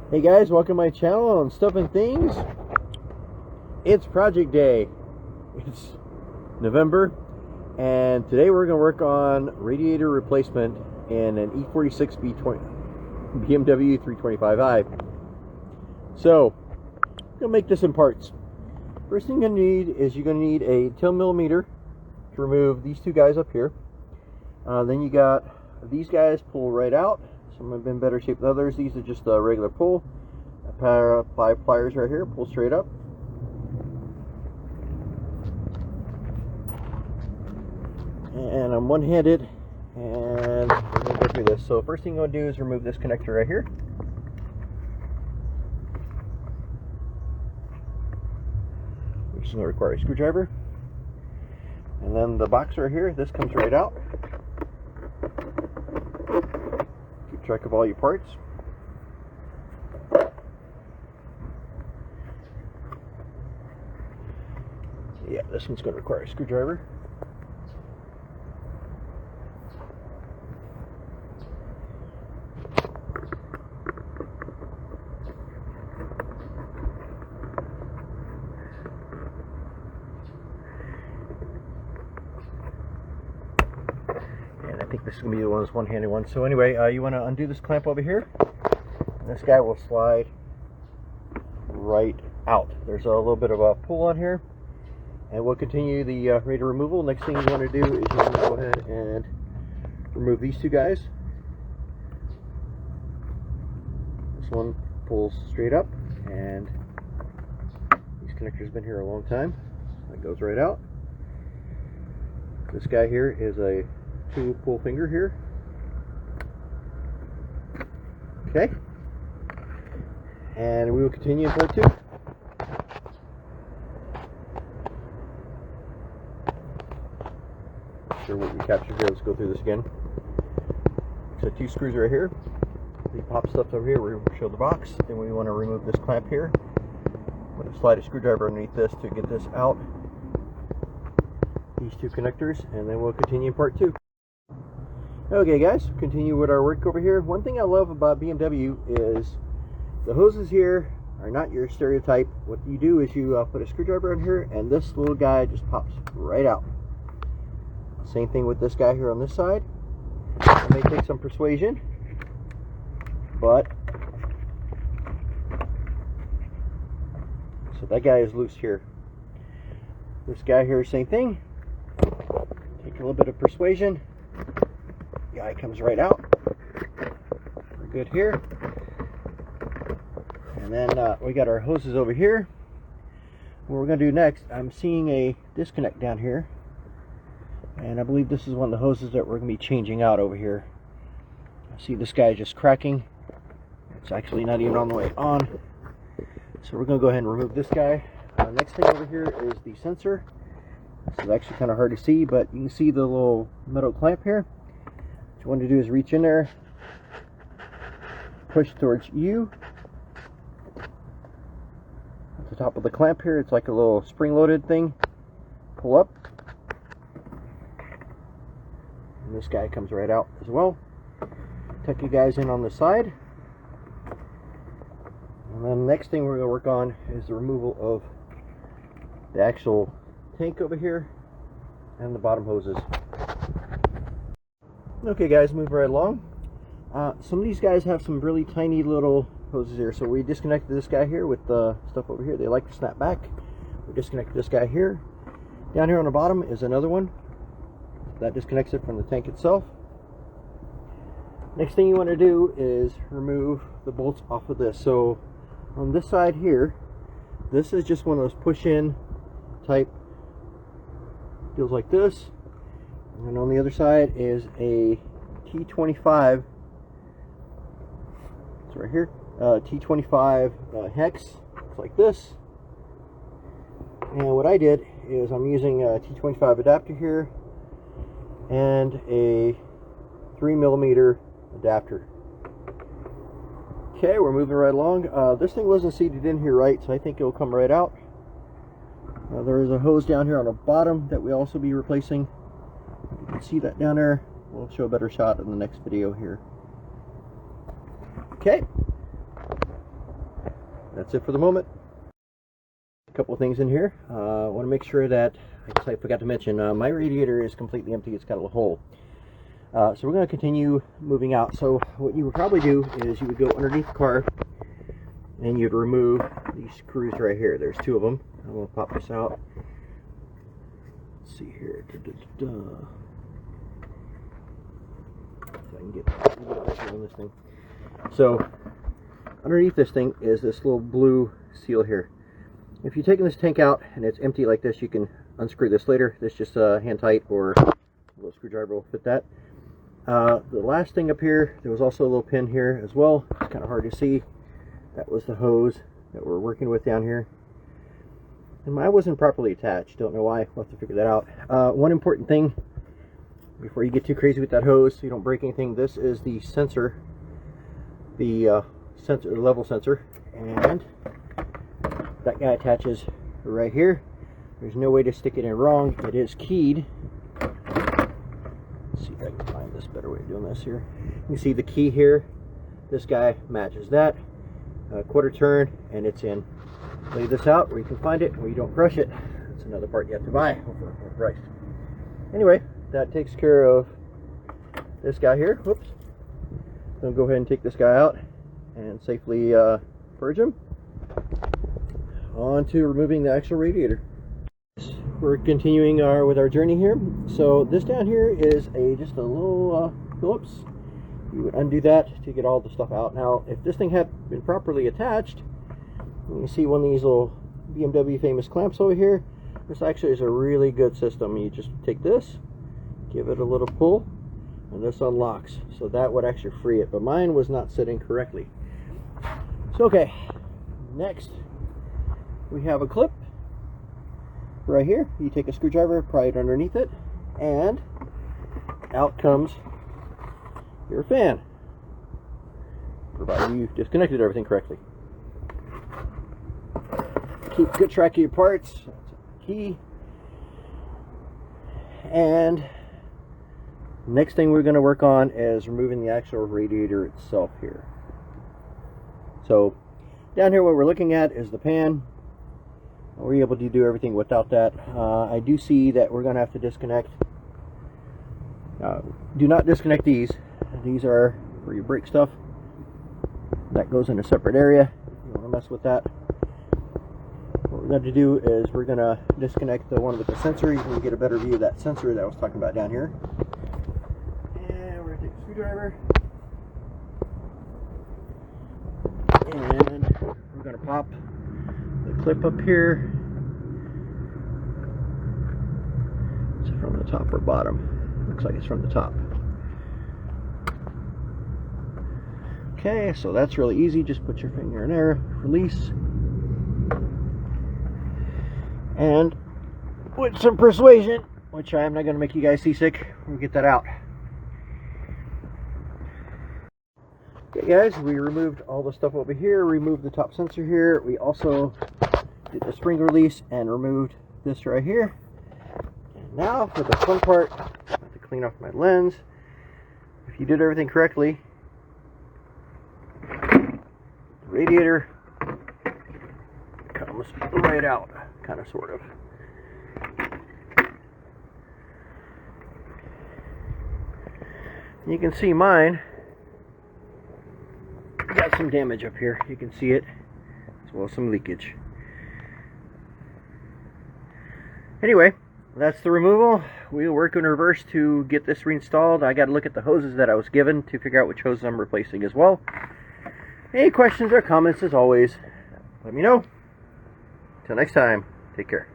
Hey guys, welcome to my channel on Stuff and Things. It's project day. It's November, and today we're going to work on radiator replacement in an E46 BMW 325i. So, I'm going to make this in parts. First thing you're going to need is you're going to need a 10mm to remove these two guys up here. Then you got these guys pull right out. Some have been in better shape than others. These are just a regular pull. Apply pliers right here, pull straight up. And I'm one-handed, and we're going to go through this. So first thing I'm going to do is remove this connector right here. Which is going to require a screwdriver. And then the box right here, this comes right out. Keep track of all your parts. Yeah, this one's going to require a screwdriver. And I think this is going to be the one-handed one. So anyway, you want to undo this clamp over here. And this guy will slide right out. There's a little bit of a pull on here. And we'll continue the radiator removal. Next thing you want to do is you want to go ahead and remove these two guys. This one pulls straight up, and these connectors have been here a long time. That goes right out. This guy here is a 2-pull finger here. Okay. And we will continue in part 2. Sure what we captured here. Let's go through this again. So 2 screws right here. The pop stuff's over here. We'll show the box. Then we want to remove this clamp here. I'm going to slide a screwdriver underneath this to get this out. These 2 connectors, and then we'll continue in part 2. Okay guys, continue with our work over here. One thing I love about BMW is the hoses here are not your stereotype. What you do is you put a screwdriver in here, and this little guy just pops right out. Same thing with this guy here on this side. It may take some persuasion, but so that guy is loose here. This guy here, same thing. Take a little bit of persuasion. Guy comes right out. We're good here. And then we got our hoses over here. What we're going to do next, I'm seeing a disconnect down here. And I believe this is one of the hoses that we're going to be changing out over here. See, this guy is just cracking. It's actually not even on the way on. So we're going to go ahead and remove this guy. Next thing over here is the sensor. This is actually kind of hard to see, but you can see the little metal clamp here. What you want to do is reach in there, push towards you. At the top of the clamp here, it's like a little spring-loaded thing. Pull up. And this guy comes right out as well. Tuck you guys in on the side. And then the next thing we're going to work on is the removal of the actual tank over here and the bottom hoses. Okay guys, move right along. Some of these guys have some really tiny little hoses here. So we disconnected this guy here with the stuff over here. They like to snap back. We disconnected this guy here. Down here on the bottom is another one. That disconnects it from the tank itself. Next thing you want to do is remove the bolts off of this. So on this side here, this is just one of those push-in type deals like this. And then on the other side is a T25. It's right here. T25 hex. Looks like this. And what I did is I'm using a T25 adapter here and a 3mm adapter. Okay, we're moving right along. This thing wasn't seated in here right, so I think it'll come right out. There is a hose down here on the bottom that we'll also be replacing. You can see that down there. We'll show a better shot in the next video here. Okay. that's it for the moment. A couple of things in here. I want to make sure that, I guess I forgot to mention, my radiator is completely empty. It's got a little hole. So we're going to continue moving out. So what you would probably do is you would go underneath the car and you'd remove these screws right here. There's two of them. I'm going to pop this out. Let's see here. If I can get pressure on this thing. So underneath this thing is this little blue seal here. If you're taking this tank out and it's empty like this, you can unscrew this later. This just hand tight, or a little screwdriver will fit that. The last thing up here, there was also a little pin here as well. It's kind of hard to see. That was the hose that we're working with down here. And mine wasn't properly attached. Don't know why. We'll have to figure that out. One important thing before you get too crazy with that hose, so you don't break anything. This is the sensor, the level sensor, and that guy attaches right here. There's no way to stick it in wrong. It is keyed. Let's see if I can find this better way of doing this here. You can see the key here. This guy matches that. Quarter turn, and it's in. Lay this out where you can find it, where you don't crush it. That's another part you have to buy for price. Anyway, that takes care of this guy here. Whoops. So I'll go ahead and take this guy out and safely purge him. On to removing the actual radiator. We're continuing with our journey here. So this down here is just a little Phillips. You would undo that to get all the stuff out. Now, if this thing had been properly attached, you can see one of these little BMW famous clamps over here. This actually is a really good system. You just take this, give it a little pull, and this unlocks. So that would actually free it, but mine was not sitting correctly. So okay, next we have a clip right here. You take a screwdriver, pry it underneath it, and out comes your fan, provided you disconnected everything correctly. Keep good track of your parts. That's a key. And next thing we're going to work on is removing the actual radiator itself here. So down here what we're looking at is the pan. We're able to do everything without that. I do see that we're going to have to disconnect. Do not disconnect these. These are for your brake stuff. That goes in a separate area. You don't want to mess with that. What we're going to do is we're going to disconnect the one with the sensor. You can get a better view of that sensor that I was talking about down here. And we're going to take a screwdriver. And we're going to pop the clip up here. Is it from the top or bottom? Looks like it's from the top. Okay, so that's really easy. Just put your finger in there, release, and with some persuasion, which I'm not going to make you guys seasick, we'll get that out. Okay guys, we removed all the stuff over here, removed the top sensor here. We also did the spring release and removed this right here. And now for the fun part, I have to clean off my lens. If you did everything correctly, the radiator comes right out, kind of, sort of. You can see mine got some damage up here. You can see it, as well as some leakage. Anyway, that's the removal. We'll work in reverse to get this reinstalled. I got to look at the hoses that I was given to figure out which hoses I'm replacing as well. Any questions or comments, as always, let me know. Until next time, take care.